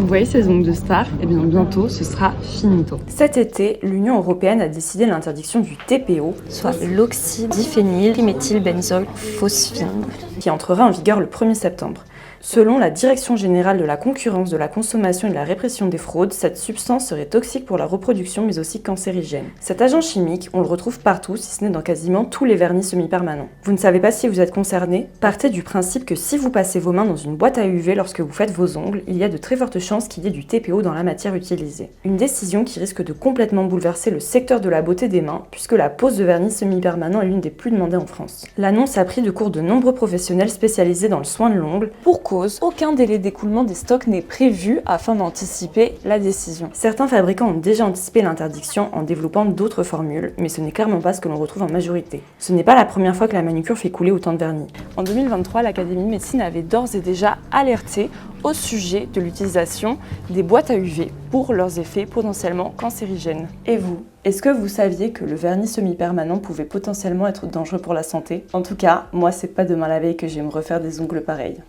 Vous voyez ces ongles de star? Eh bien bientôt ce sera finito. Cet été, l'Union européenne a décidé l'interdiction du TPO, soit l'oxydiphénylméthylbenzol phosphine, qui entrera en vigueur le 1er septembre. Selon la Direction générale de la concurrence, de la consommation et de la répression des fraudes, cette substance serait toxique pour la reproduction mais aussi cancérigène. Cet agent chimique, on le retrouve partout, si ce n'est dans quasiment tous les vernis semi-permanents. Vous ne savez pas si vous êtes concerné? Partez du principe que si vous passez vos mains dans une boîte à UV lorsque vous faites vos ongles, il y a de très fortes chances qu'il y ait du TPO dans la matière utilisée. Une décision qui risque de complètement bouleverser le secteur de la beauté des mains, puisque la pose de vernis semi-permanent est l'une des plus demandées en France. L'annonce a pris de court de nombreux professionnels spécialisés dans le soin de l'ongle. Pour cause, aucun délai d'écoulement des stocks n'est prévu afin d'anticiper la décision. Certains fabricants ont déjà anticipé l'interdiction en développant d'autres formules, mais ce n'est clairement pas ce que l'on retrouve en majorité. Ce n'est pas la première fois que la manucure fait couler autant de vernis. En 2023, l'Académie de médecine avait d'ores et déjà alerté au sujet de l'utilisation des boîtes à UV pour leurs effets potentiellement cancérigènes. Et vous, est-ce que vous saviez que le vernis semi-permanent pouvait potentiellement être dangereux pour la santé? En tout cas, moi c'est pas demain la veille que je vais me refaire des ongles pareils.